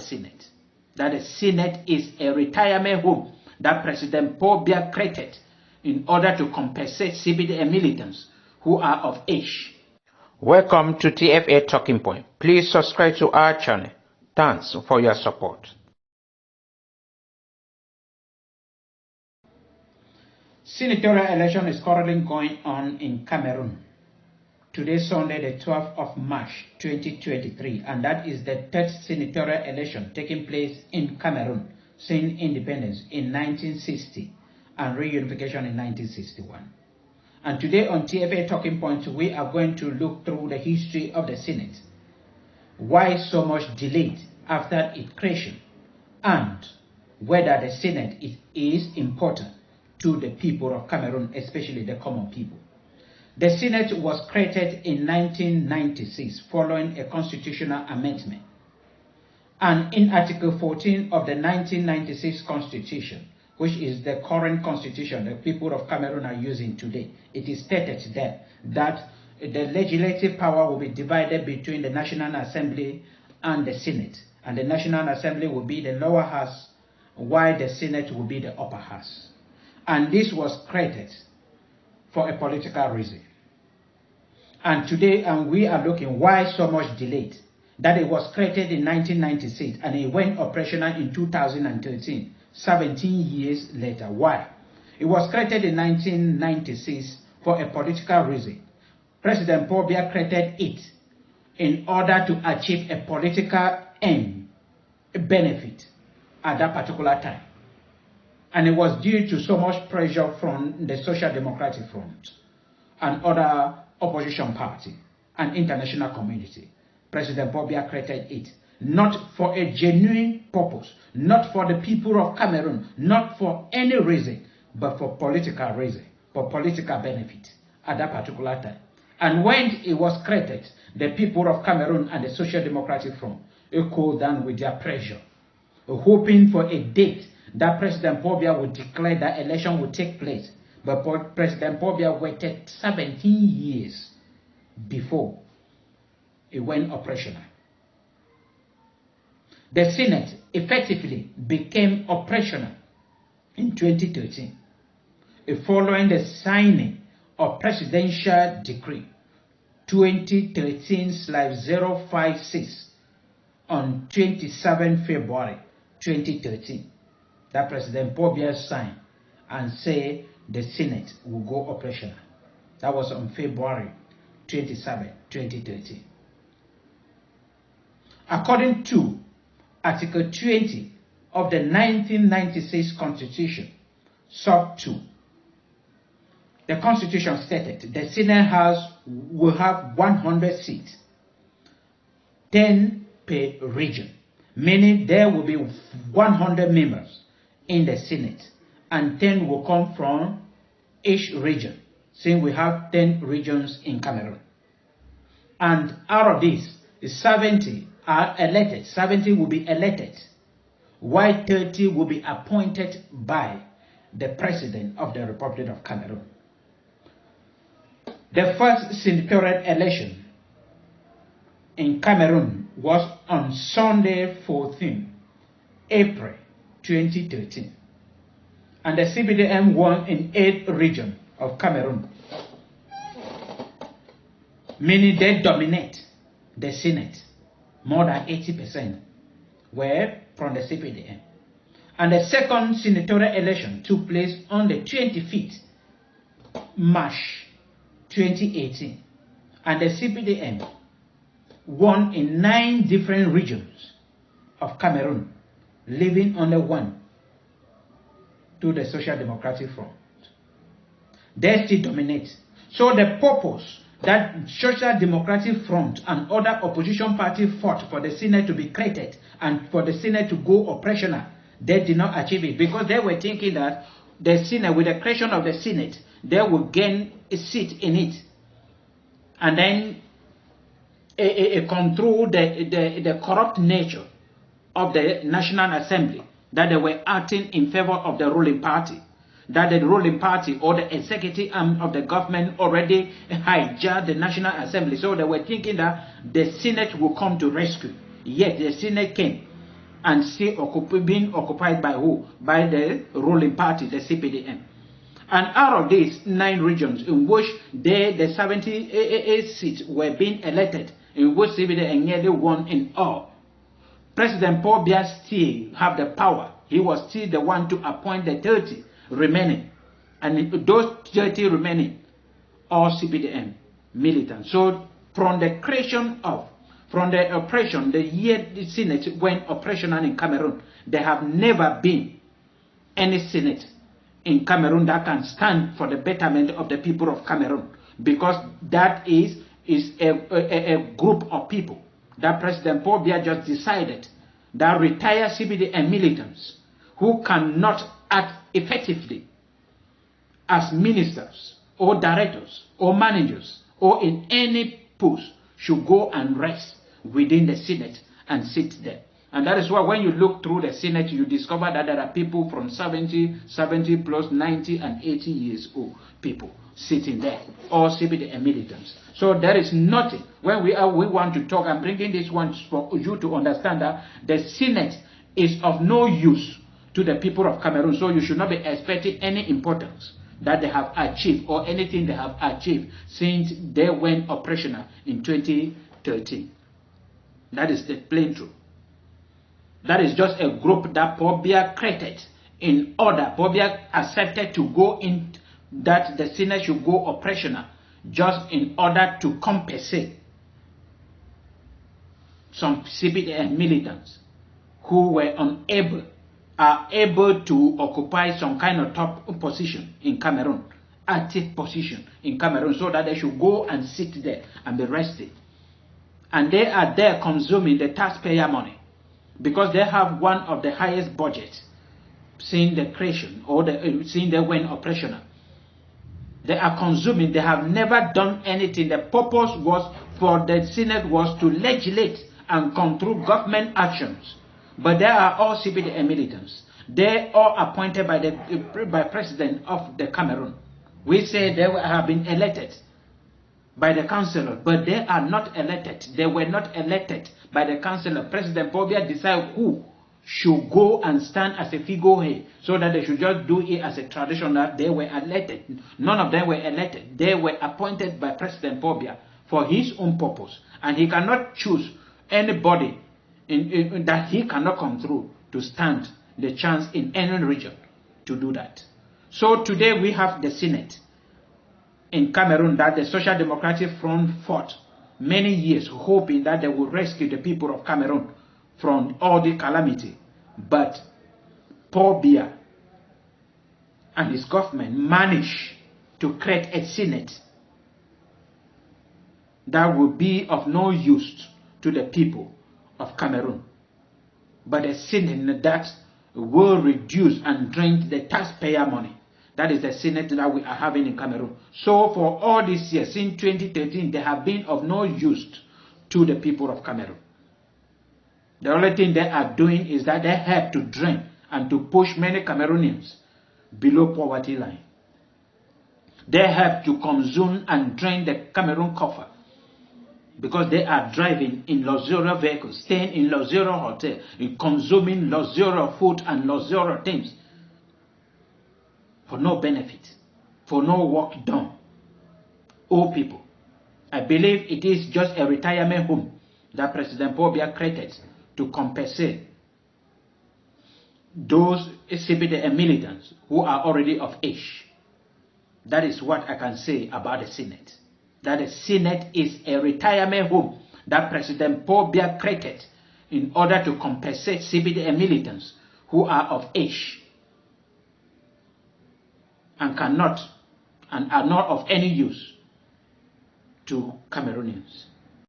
Senate. That the Senate is a retirement home that President Paul Biya created in order to compensate CPDM militants who are of age. Welcome to TFA Talking Point. Please subscribe to our channel. Thanks for your support. Senatorial election is currently going on in Cameroon. Today, Sunday, the 12th of March, 2023, and that is the third senatorial election taking place in Cameroon since independence in 1960 and reunification in 1961. And today on TFA Talking Point, we are going to look through the history of the Senate, why so much delayed after its creation, and whether the Senate is important to the people of Cameroon, especially the common people. The Senate was created in 1996 following a constitutional amendment. And in Article 14 of the 1996 Constitution, which is the current constitution the people of Cameroon are using today, it is stated there that the legislative power will be divided between the National Assembly and the Senate. And the National Assembly will be the lower house, while the Senate will be the upper house. And this was created for a political reason. And today, we are looking why so much delayed. That it was created in 1996 and it went operational in 2013, 17 years later. Why? It was created in 1996 for a political reason. President Paul Biya created it in order to achieve a political aim, a benefit at that particular time. And it was due to so much pressure from the Social Democratic Front and other opposition party and international community. President Paul Biya created it not for a genuine purpose, not for the people of Cameroon, not for any reason, but for political reason, for political benefit at that particular time. And when it was created, the people of Cameroon and the Social Democratic Front cooled down with their pressure, hoping for a date that President Paul Biya would declare that election would take place. But President Paul Biya waited 17 years before it went operational. The Senate effectively became operational in 2013, following the signing of Presidential Decree 2013/056 on 27 February 2013. That President Paul Biya signed and say the Senate will go operational. That was on February 27, 2013. According to Article 20 of the 1996 Constitution, Sub 2, the Constitution stated the Senate House will have 100 seats, 10 per region, meaning there will be 100 members in the Senate, and 10 will come from each region, since we have 10 regions in Cameroon. And out of these, 70 are elected, 70 will be elected, while 30 will be appointed by the President of the Republic of Cameroon. The first senatorial election in Cameroon was on Sunday, 14 April 2013. And the CPDM won in 8 regions of Cameroon, meaning they dominate the Senate. More than 80% were from the CPDM. And the second senatorial election took place on the 25th March 2018. And the CPDM won in 9 different regions of Cameroon, leaving only one to the Social Democratic Front. They still dominate. So the purpose that Social Democratic Front and other opposition parties fought for the Senate to be created and for the Senate to go operational, they did not achieve it, because they were thinking that the Senate, with the creation of the Senate, they would gain a seat in it and then control the corrupt nature of the National Assembly, that they were acting in favor of the ruling party, that the ruling party or the executive arm of the government already hijacked the National Assembly. So they were thinking that the Senate will come to rescue. Yet the Senate came and still being occupied by who? By the ruling party, the CPDM. And out of these 9 regions in which the 78 seats were being elected, in which CPDM nearly won in all, President Paul Biya still have the power. He was still the one to appoint the 30 remaining. And those 30 remaining, all CPDM militants. So from the creation of, from the oppression, the year the Senate went operational in Cameroon, there have never been any Senate in Cameroon that can stand for the betterment of the people of Cameroon, because that is a group of people that President Paul Biya just decided that retired CPDM militants who cannot act effectively as ministers or directors or managers or in any post should go and rest within the Senate and sit there. And that is why when you look through the Senate, you discover that there are people from 70 plus 90 and 80 years old people sitting there, all CPDM militants. So there is nothing. When we want to talk, I'm bringing this one for you to understand that the Senate is of no use to the people of Cameroon. So you should not be expecting any importance that they have achieved or anything they have achieved since they went operational in 2013. That is the plain truth. That is just a group that Paul Biya created in order. Paul Biya accepted to go in, that the Senate should go operational just in order to compensate some CPDM militants who were are able to occupy some kind of top position in Cameroon, active position in Cameroon, so that they should go and sit there and be rested. And they are there consuming the taxpayer money, because they have one of the highest budgets since the creation or since they went operational. They are consuming. They have never done anything. The purpose was for the Senate was to legislate and control government actions. But they are all CPDM militants. They are appointed by President of the Cameroon. We say they have been elected by the councillor, but they are not elected. They were not elected by the councillor. President Paul Biya decided who should go and stand as a figurehead, so that they should just do it as a tradition that they were elected. None of them were elected. They were appointed by President Paul Biya for his own purpose, and he cannot choose anybody that he cannot control to stand the chance in any region to do that. So today we have the Senate in Cameroon that the Social Democratic Front fought many years, hoping that they would rescue the people of Cameroon from all the calamity. But Paul Biya and his government managed to create a Senate that will be of no use to the people of Cameroon, but a Senate that will reduce and drain the taxpayer money. That is the Senate that we are having in Cameroon. So for all these years, since 2013, they have been of no use to the people of Cameroon. The only thing they are doing is that they help to drain and to push many Cameroonians below poverty line. They help to consume and drain the Cameroon coffer, because they are driving in luxurious vehicles, staying in luxurious hotels, consuming luxurious food and luxurious things for no benefit, for no work done. Old people. I believe it is just a retirement home that President Paul Biya created to compensate those CPDM militants who are already of age. That is what I can say about the Senate. That the Senate is a retirement home that President Paul Biya created in order to compensate CPDM militants who are of age and cannot and are not of any use to Cameroonians.